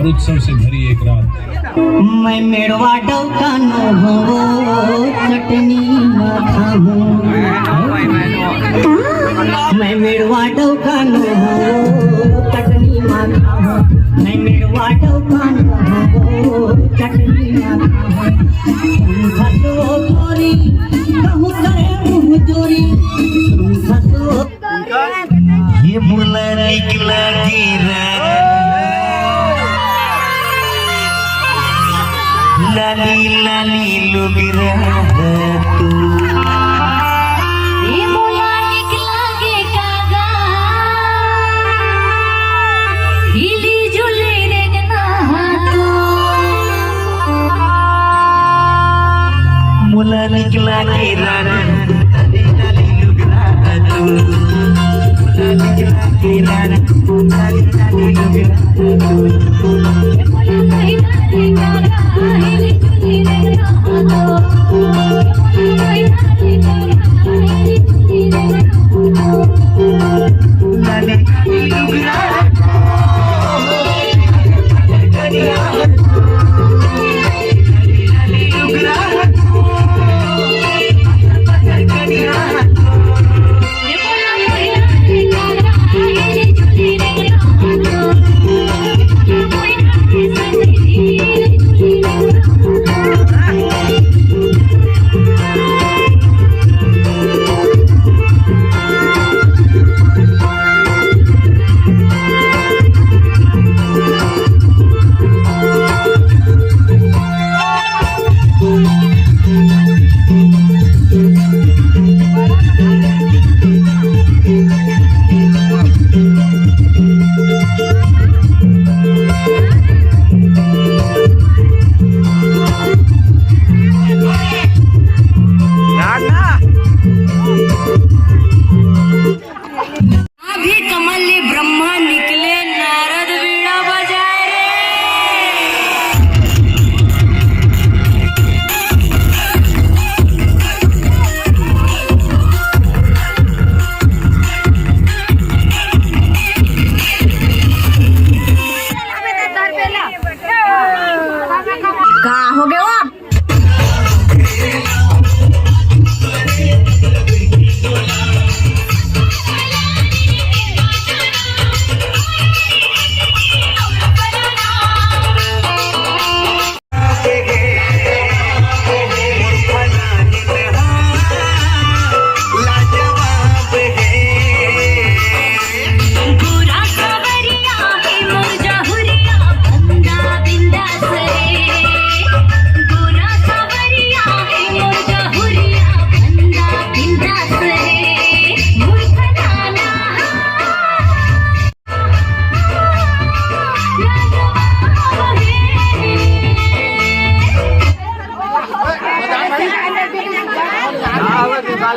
और उत्सव से भरी एक रात। मैं मेड़वा डौकानो हूँ चटनी न खाऊं, मैं मेड़वा डौकानो हूँ चटनी न खाऊं, मैं मेड़वा डौकानो हूँ चटनी न खाऊं। फसो चोरी कहूँ करे मुँह चोरी, फसो ये बुला निकला गिरा लाली लाली लोग तू ये बोला निकला के कागा हिली जुली रेगना तू मुला निकला के लाली लाली लोग तू, मुला निकला के लाली लाली लोग तू। ये बोला निकला के कागा हिली जुली रेगना तू, ये बोला निकला के कागा हिली जुली रेगना तू। लाली लाली लोग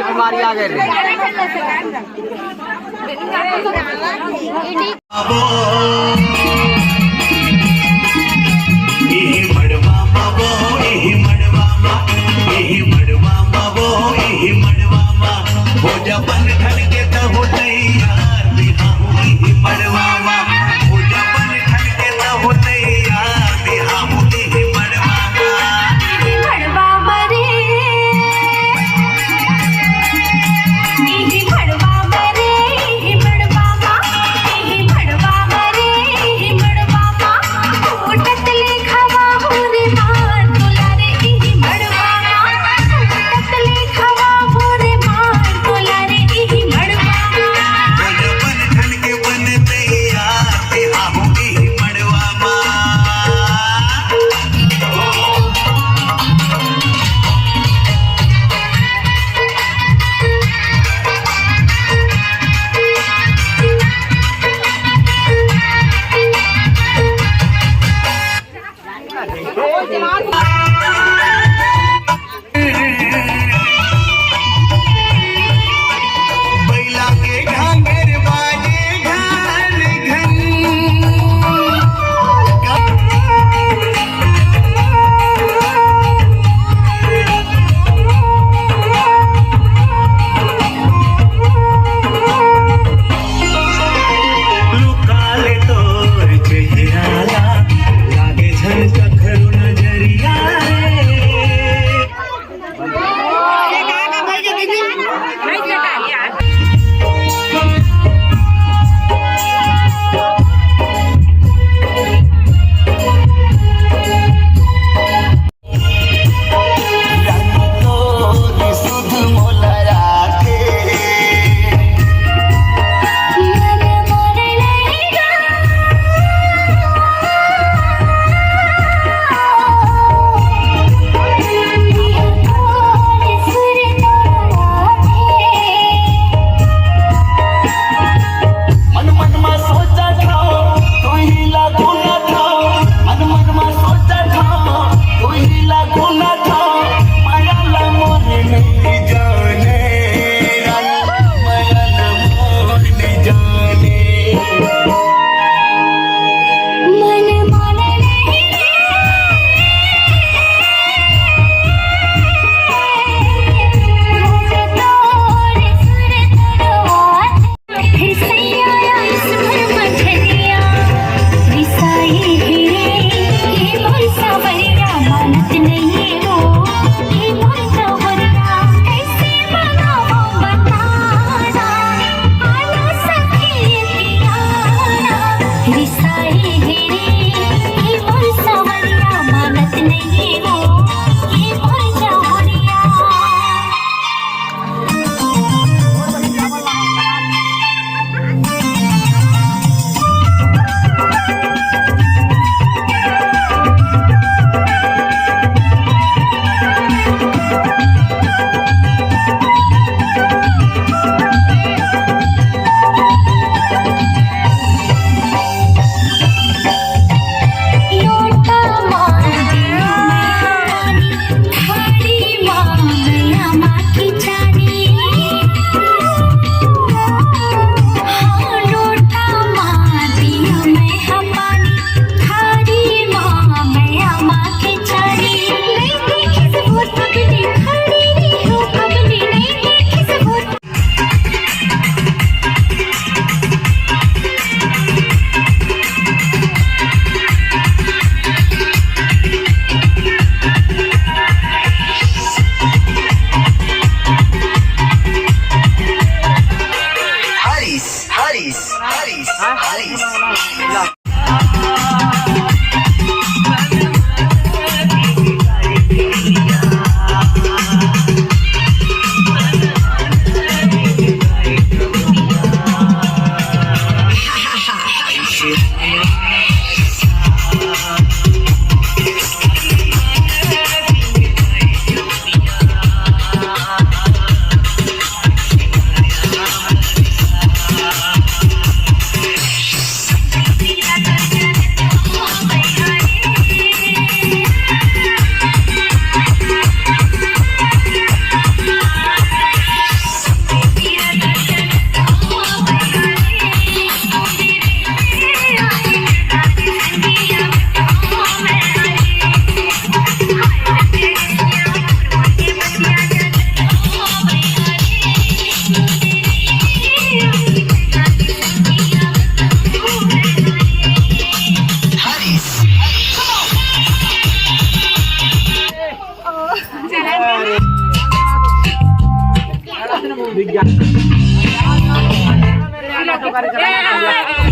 बीमारी आ गई ही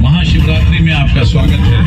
महाशिवरात्रि में आपका स्वागत है।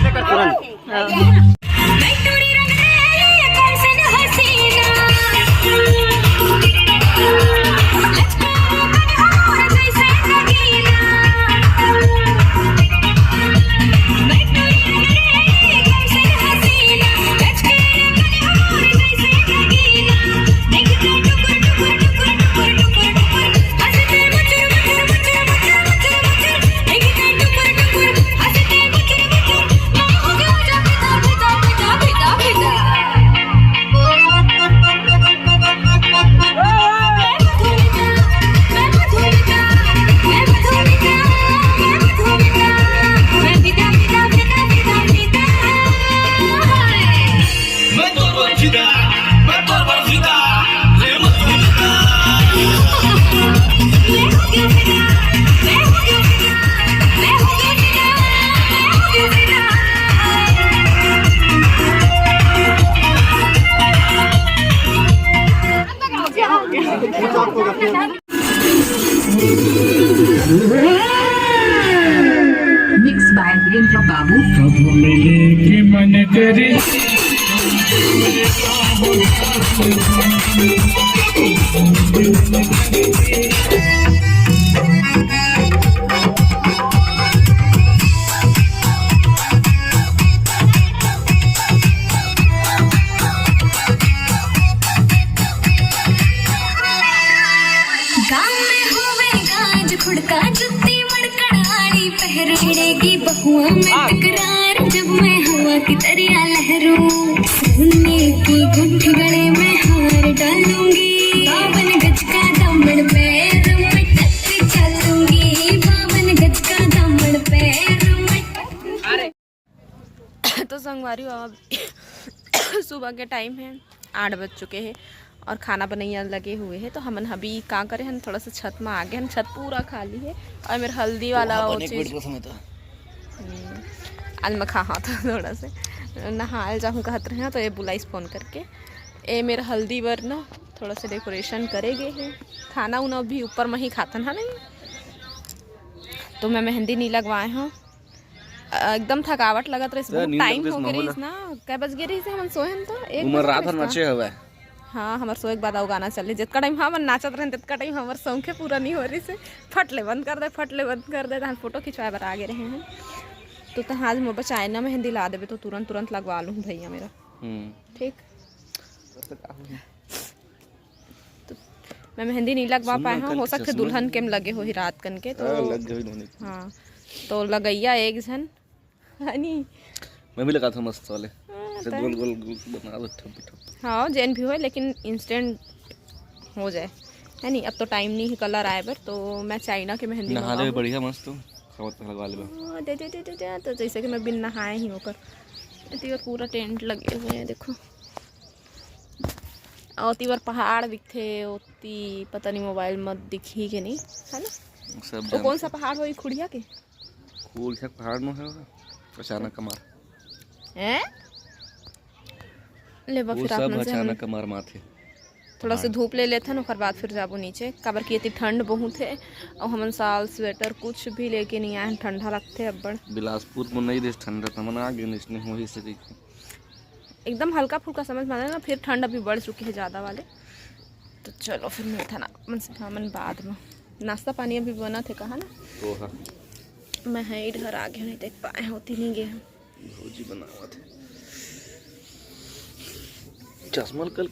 Mixed by Virendra Babu. गाँव में होवे गाज खुड़का जुत्ती मड़कड़ाड़ी पहरेगी बहुओं में टकरार जब मैं हवा की दरिया लहरूं सोने की गुंठी गले में हार डालूंगी 52 गज का दामन पैर में टक चलूंगी 52 गज का दामन पैर में। तो संगवारी अब सुबह के टाइम है 8 बज चुके हैं और खाना बनैया लगे हुए हैं। तो हमन अभी का करे हम थोड़ा सा छत में आ गए हैं, छत पूरा खाली है और मेरे हल्दी वाला वो चीज़ आज मैं खा था थोड़ा से नहाल जाऊँ कहते रहे तो ये बुलाई फ़ोन करके ये मेरा हल्दी वर ना थोड़ा सा डेकोरेशन करेगे है। खाना उना भी ऊपर में ही खाता ना नहीं, तो मैं मेहंदी नहीं लगवाए हूँ। एकदम थकावट लगत रही, टाइम हो गई ना क्या बज गई से हम सोए तो एक रात नचे हुए। हाँ हमारे सो एक बाद गाना चल रही जितना टाइम हम नाचत रहे तितना टाइम हमारे सौंखे पूरा नहीं हो रही से फटले बंद कर दे हम फोटो खिंचवाए बता आगे रहे हैं। तो आज मोर बचाए ना मेहंदी ला देवे तो तुरंत लगवा लूँ भैया मेरा ठीक। तो मैं मेहंदी नहीं लगवा पाए हूँ, हो सकते दुल्हन के लगे हो ही रात कन के तो हाँ तो लगैया एक जन मैं भी लगा था मस्त वाले गोल गोल बना दो ठप ठप। हाँ जैन भी हो लेकिन इंस्टेंट हो जाए है नहीं। अब तो टाइम नहीं है कलर आए पर तो मैं चाइना की मेहंदी नहा ले बढ़िया मस्त लगवा ले तो जैसे कि मैं बिन नहाए ही होकर तीवर पूरा टेंट लगे हुए हैं देखो। और तीवर पहाड़ दिखे होती पता नहीं मोबाइल में दिखी के नहीं है ना सब तो कौन सा पहाड़ हो खुड़िया के पहाड़ में है अचानक कमार हैं ले फिर सब अचानक कमार माथे थोड़ा सा धूप ले लेते हैं और बाद फिर जाबो नीचे काबर की इतनी ठंड बहुत है और हम साल स्वेटर कुछ भी लेके नहीं आए ठंडा लगते अब बड़ बिलासपुर में नहीं देश ठंडा था मना आगे नहीं हो ही से एकदम हल्का फुल्का समझ में ना फिर ठंड अभी बढ़ चुकी है ज़्यादा वाले। तो चलो फिर मिलता ना मन बाद में नाश्ता पानी अभी बना थे कहा ना तो हाँ मैं है इधर आ गया नहीं देख पाए होती नहीं गए भौजी बना हुआ थे चश्मा कल